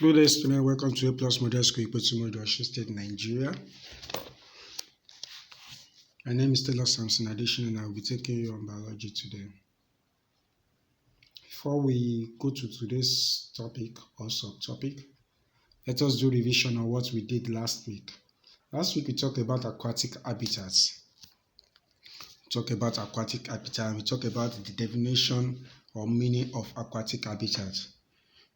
Good day, student. Welcome to A Plus Model School, Ipotumodo, Osun State, Nigeria. My name is Taylor Samson Addition, and I will be taking you on biology today. Before we go to today's topic or subtopic, let us do revision on what we did last week. Last week we talked about aquatic habitats. We talked about the definition or meaning of aquatic habitat.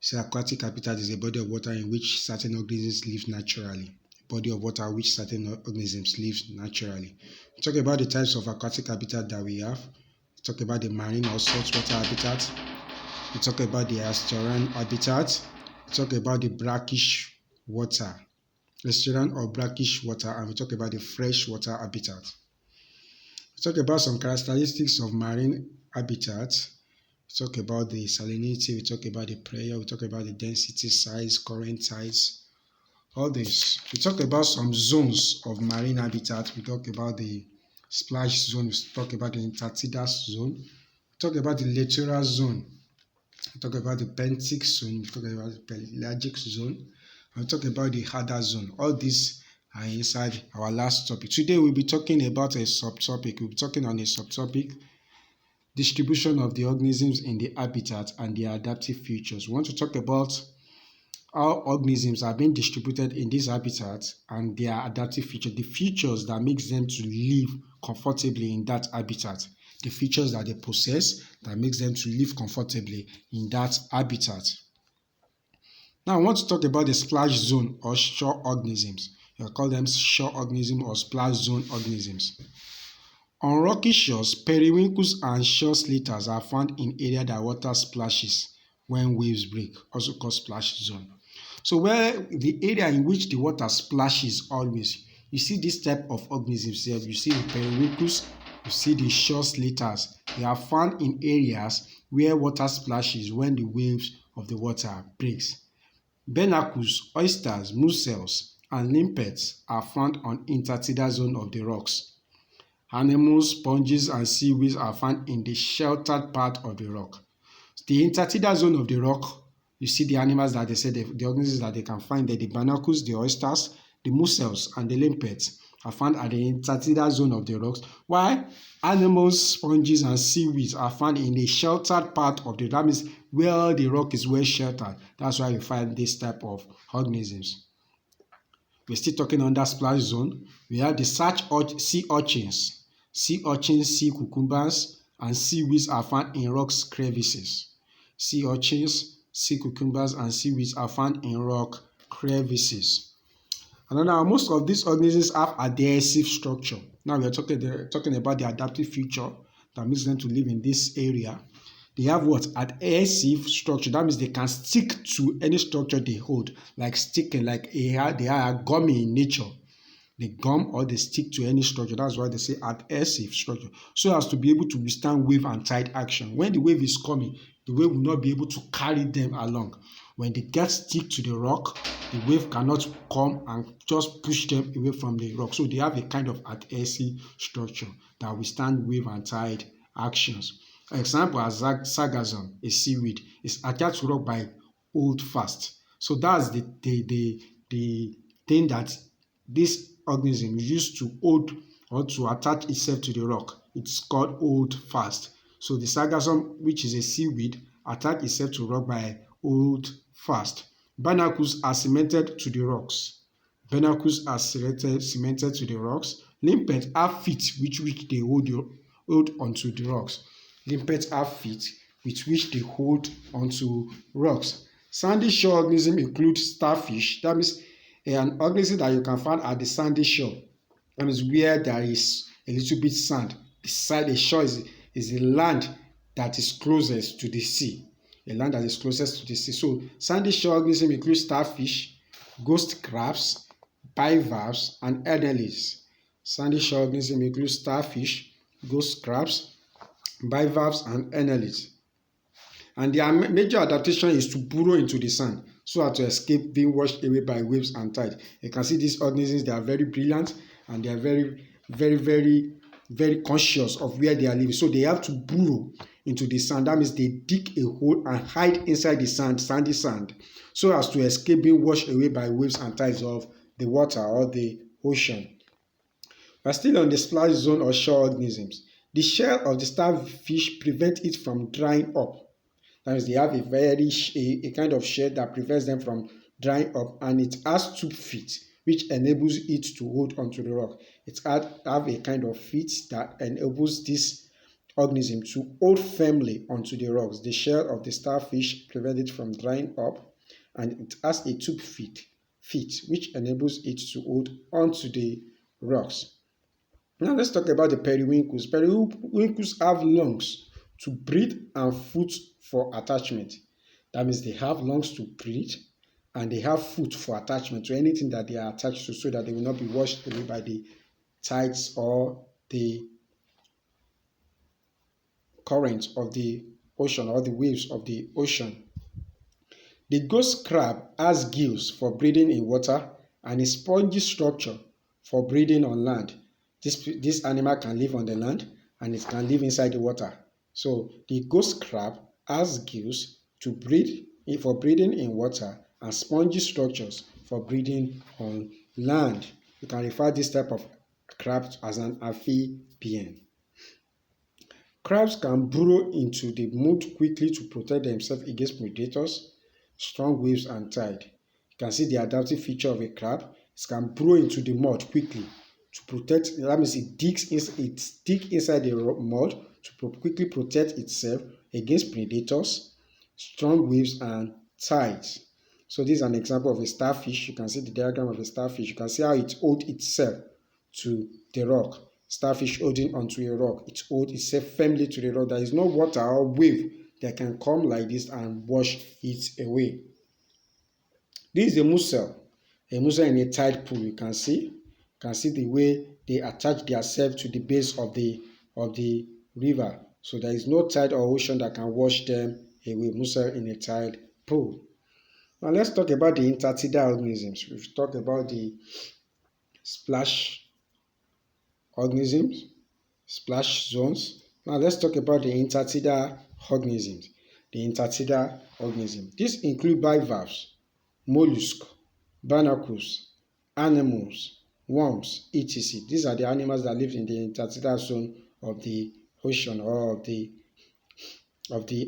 So aquatic habitat is a body of water in which certain organisms live naturally. A body of water in which certain organisms live naturally. We talk about the types of aquatic habitat that we have. We talk about the marine or saltwater habitat. We talk about the estuarine habitat. We talk about the brackish water, estuarine or brackish water, and we talk about the freshwater habitat. We talk about some characteristics of marine habitat. We talk about the salinity, we talk about the pressure, we talk about the density, size, current size, all this. We talk about some zones of marine habitat. We talk about the splash zone, we talk about the intertidal zone, we talk about the littoral zone, we talk about the benthic zone, we talk about the pelagic zone, and we talk about the hadar zone. All these are inside our last topic. Today we'll be talking about a subtopic. We'll be talking on a subtopic: distribution of the organisms in the habitat and their adaptive features. We want to talk about how organisms are being distributed in this habitat and their adaptive features, the features that makes them to live comfortably in that habitat, the features that they possess that makes them to live comfortably in that habitat. Now I want to talk about the splash zone or shore organisms. You call them shore organisms or splash zone organisms. On rocky shores, periwinkles and shore slitters are found in areas that water splashes when waves break, also called splash zone. So where the area in which the water splashes always, you see this type of organisms here. You see the periwinkles, you see the shore slitters. They are found in areas where water splashes when the waves of the water breaks. Barnacles, oysters, mussels, and limpets are found on intertidal zone of the rocks. Anemones, sponges, and seaweeds are found in the sheltered part of the rock. The intertidal zone of the rock, you see the animals that they say, the organisms that they can find there, the barnacles, the oysters, the mussels, and the limpets are found at the intertidal zone of the rocks, while anemones, sponges, and seaweeds are found in the sheltered part of the rock. That means where the rock is well sheltered. That's why you find this type of organisms. We're still talking under splash zone. We have the sea urchins. Sea urchins, sea cucumbers, and seaweeds are found in rock crevices. Sea urchins, sea cucumbers, and seaweeds are found in rock crevices. And now most of these organisms have adhesive structure. Now we are talking about the adaptive feature that makes them to live in this area. They have what? Adhesive structure. That means they can stick to any structure they hold, like sticking, like they are gummy in nature. They gum or they stick to any structure. That's why they say adhesive structure. So as to be able to withstand wave and tide action. When the wave is coming, the wave will not be able to carry them along. When they get stick to the rock, the wave cannot come and just push them away from the rock. So they have a kind of adhesive structure that withstand wave and tide actions. Example as sargassum, a seaweed, is attached to rock by hold fast. So that's the thing that this organism used to hold or to attach itself to the rock. It's called hold fast. So the sargassum, which is a seaweed, attach itself to rock by hold fast. Barnacles are cemented to the rocks. Barnacles are cemented to the rocks. Limpets have feet with which they hold onto the rocks. Limpets have feet with which they hold onto rocks. Sandy shore organisms include starfish. That means an organism that you can find at the sandy shore. That means where there is a little bit sand. The shore is the land that is closest to the sea. A land that is closest to the sea. So sandy shore organisms include starfish, ghost crabs, bivalves, and annelids. Sandy shore organisms include starfish, ghost crabs, bivalves, and annelids. And their major adaptation is to burrow into the sand so as to escape being washed away by waves and tide. You can see these organisms, they are very brilliant and they are very, very, very, very conscious of where they are living. So they have to burrow into the sand. That means they dig a hole and hide inside the sandy sand, so as to escape being washed away by waves and tides of the water or the ocean. But still on the splash zone or shore organisms, the shell of the starfish prevents it from drying up. That means they have a kind of shell that prevents them from drying up, and it has 2 feet which enables it to hold onto the rock. It have a kind of feet that enables this organism to hold firmly onto the rocks. The shell of the starfish prevents it from drying up, and it has a 2 feet which enables it to hold onto the rocks. Now let's talk about the periwinkles. Periwinkles have lungs to breathe and foot for attachment. That means they have lungs to breathe and they have foot for attachment to anything that they are attached to, so that they will not be washed away by the tides or the currents of the ocean or the waves of the ocean. The ghost crab has gills for breathing in water and a spongy structure for breathing on land. This animal can live on the land and it can live inside the water. So the ghost crab has gills to breathe for breathing in water and spongy structures for breathing on land. You can refer this type of crab as an amphibian. Crabs can burrow into the mud quickly to protect themselves against predators, strong waves, and tide. You can see the adaptive feature of a crab. It can burrow into the mud quickly to protect. That means it digs inside the mud to quickly protect itself against predators, strong waves, and tides. So this is an example of a starfish. You can see the diagram of a starfish. You can see how it holds itself to the rock. Starfish holding onto a rock. It holds itself firmly to the rock. There is no water or wave that can come like this and wash it away. This is a mussel. A mussel in a tide pool. You can see the way they attach themselves to the base of the river. So there is no tide or ocean that can wash them away. Mussel in a tide pool. Now let's talk about the intertidal organisms. We've talked about the splash organisms, splash zones. Now let's talk about the intertidal organisms. The intertidal organisms. These include bivalves, mollusks, barnacles, anemones, worms, etc. These are the animals that live in the intertidal zone of the ocean or of the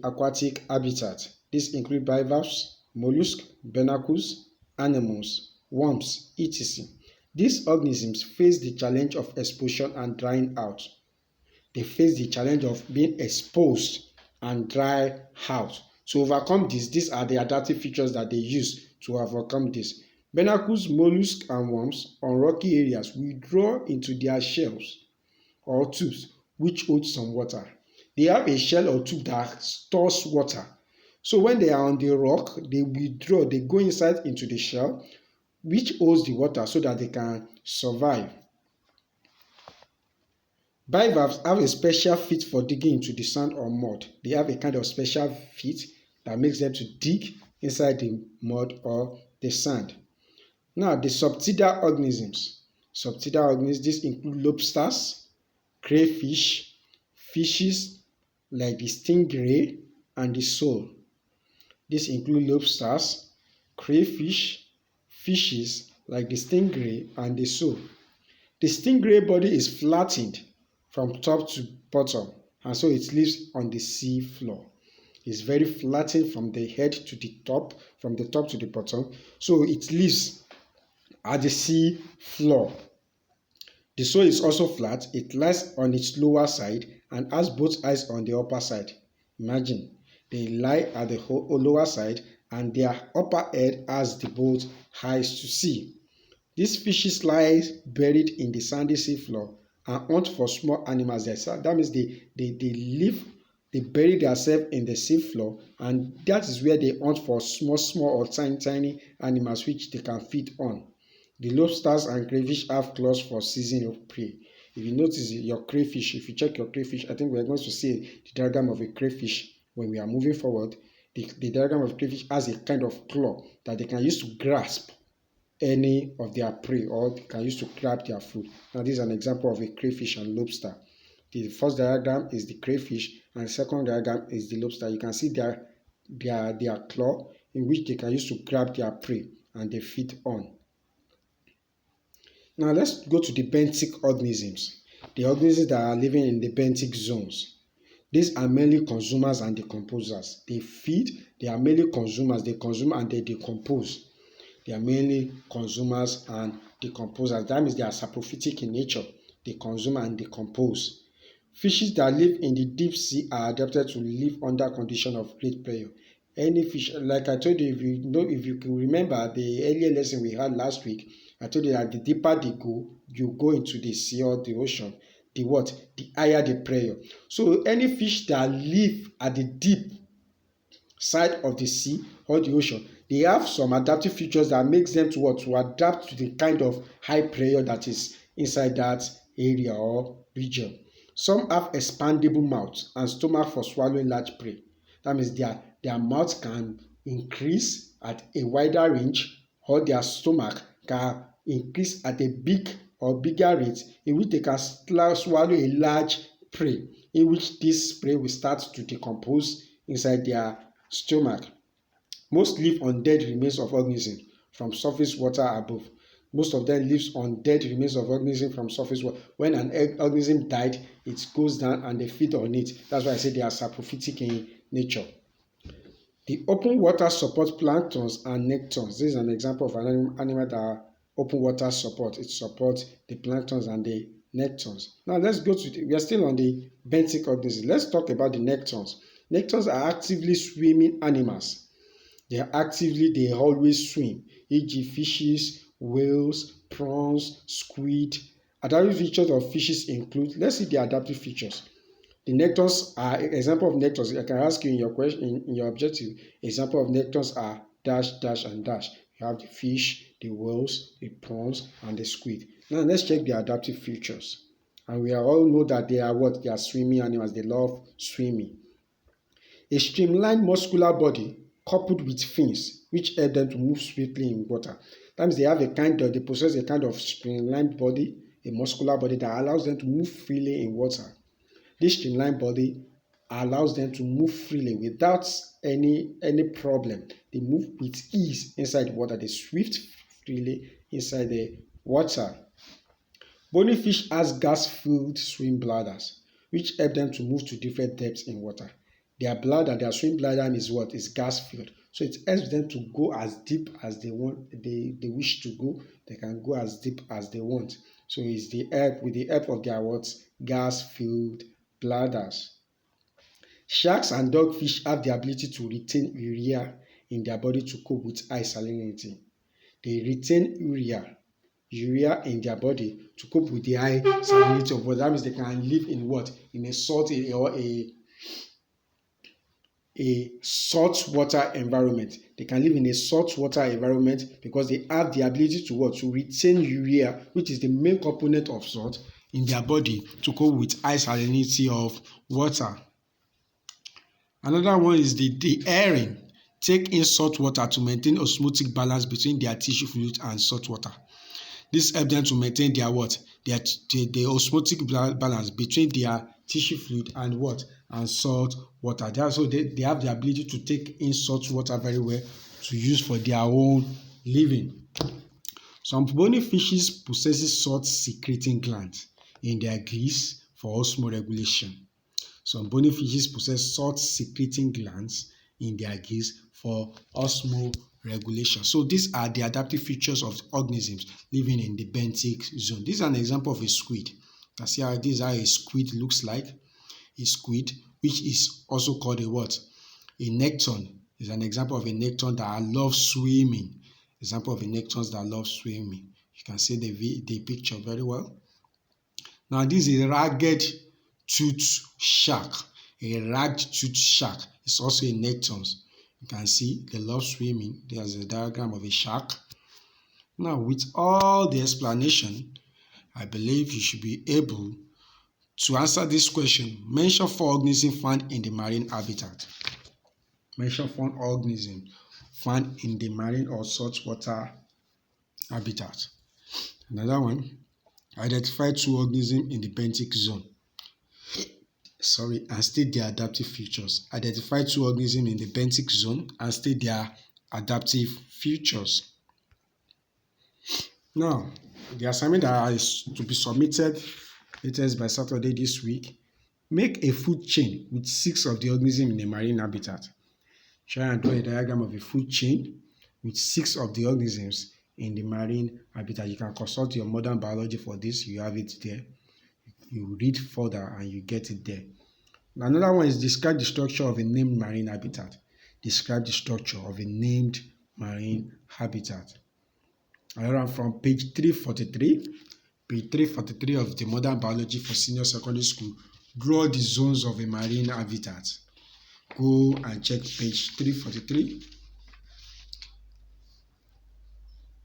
aquatic habitat. These include bivalves, mollusks, barnacles, anemones, worms, etc. These organisms face the challenge of exposure and drying out. They face the challenge of being exposed and dry out. To overcome this, these are the adaptive features that they use to overcome this. Barnacles, mollusks, and worms on rocky areas withdraw into their shells or tubes which hold some water. They have a shell or tube that stores water. So when they are on the rock, they withdraw, they go inside into the shell which holds the water so that they can survive. Bivalves have a special feat for digging into the sand or mud. They have a kind of special feat that makes them to dig inside the mud or the sand. Now, the subtidal organisms. Subtidal organisms, these include lobsters, crayfish, fishes like the stingray and the sole. These include lobsters, crayfish, fishes like the stingray and the sole. The stingray body is flattened from top to bottom, and so it lives on the sea floor. It's very flattened from the head to the top, from the top to the bottom, so it lives at the sea floor. The sole is also flat. It lies on its lower side and has both eyes on the upper side. Imagine, they lie at the lower side and their upper head has the both eyes to see. These fishes lie buried in the sandy sea floor and hunt for small animals. That means they bury themselves in the sea floor, and that is where they hunt for small or tiny animals which they can feed on. The lobsters and crayfish have claws for seizing of prey. If you notice your crayfish, if you check your crayfish, I think we're going to see the diagram of a crayfish when we are moving forward. The diagram of crayfish has a kind of claw that they can use to grasp any of their prey, or they can use to grab their food. Now this is an example of a crayfish and lobster. The first diagram is the crayfish, and the second diagram is the lobster. You can see their claw in which they can use to grab their prey and they feed on. Now let's go to the benthic organisms, the organisms that are living in the benthic zones. These are mainly consumers and decomposers. They feed, they are mainly consumers, they consume and they decompose. They are mainly consumers and decomposers. That means they are saprophytic in nature. They consume and decompose. Fishes that live in the deep sea are adapted to live under conditions of great pressure. Any fish, like I told you, if you can remember the earlier lesson we had last week, I told you that the deeper they go, you go into the sea or the ocean, the higher the pressure. So any fish that live at the deep side of the sea or the ocean, they have some adaptive features that makes them to adapt to the kind of high pressure that is inside that area or region. Some have expandable mouths and stomach for swallowing large prey. That means their mouth can increase at a wider range, or their stomach can increase at a bigger rate, in which they can swallow a large prey, in which this prey will start to decompose inside their stomach. Most live on dead remains of organisms from surface water above. Most of them lives on dead remains of organisms from surface water. When an organism died, it goes down and they feed on it. That's why I say they are saprophytic in nature. The open water support planktons and nectons. This is an example of an animal that open water support. It supports the planktons and the nectons. Now let's go to, we are still on the benthic organisms. Let's talk about the nectons. Nectons are actively swimming animals. They always swim, e.g. fishes, whales, prawns, squid. Adaptive features of fishes include, let's see the adaptive features. The nectons are example of nectons. I can ask you in your question, in your objective. Example of nectons are dash, dash, and dash. You have the fish, the whales, the prawns, and the squid. Now let's check the adaptive features. And we all know that they are what? They are swimming animals. They love swimming. A streamlined muscular body coupled with fins, which help them to move swiftly in water. That means they possess a kind of streamlined body, a muscular body that allows them to move freely in water. This streamlined body allows them to move freely without any problem. They move with ease inside the water. They swift freely inside the water. Bony fish has gas-filled swim bladders, which help them to move to different depths in water. Their swim bladder is gas-filled. So it helps them to go as deep as they want, they wish to go. They can go as deep as they want. So it's with the help of their gas-filled bladders. Sharks and dogfish have the ability to retain urea in their body to cope with high salinity. They retain urea in their body to cope with the high salinity of water. That means they can live in a salt or a saltwater environment. They can live in a saltwater environment because they have the ability to retain urea, which is the main component of salt, in their body to cope with high salinity of water. Another one is the herring take in salt water to maintain osmotic balance between their tissue fluid and salt water. This helps them to maintain their osmotic balance between their tissue fluid and salt water. So they have the ability to take in salt water very well to use for their own living. Some bony fishes possess salt secreting glands in their gills for osmoregulation. Some bony fishes possess salt secreting glands in their gills for osmoregulation. So these are the adaptive features of organisms living in the benthic zone. This is an example of a squid. You can see how this is how a squid looks like. A squid, which is also called a necton, is an example of a necton that loves swimming. Example of a necton that loves swimming. You can see the picture very well. Now this is a ragged tooth shark. A ragged tooth shark is also a necton. You can see they love swimming. There's a diagram of a shark. Now with all the explanation, I believe you should be able to answer this question. Mention 4 organisms found in the marine habitat. Mention 4 organisms found in the marine or saltwater habitat. Another one, identify 2 organisms in the benthic zone. and state their adaptive features. Identify two organisms in the benthic zone and state their adaptive features. Now, the assignment that is to be submitted latest by Saturday this week, make a food chain with 6 of the organisms in a marine habitat. Try and draw a diagram of a food chain with 6 of the organisms in the marine habitat. You can consult your modern biology for this. You have it there. You read further and you get it there. Another one is describe the structure of a named marine habitat. Describe the structure of a named marine habitat. Another one from page 343. Page 343 of the modern biology for senior secondary school. Draw the zones of a marine habitat. Go and check page 343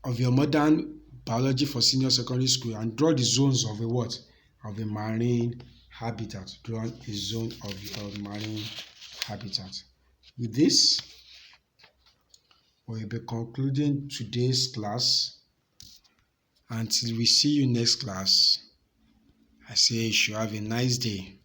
of your modern biology for senior secondary school and draw the zones of a what? Of a marine habitat. Draw a zone of your marine habitat. With this, we'll be concluding today's class. Until we see you next class, I say you should have a nice day.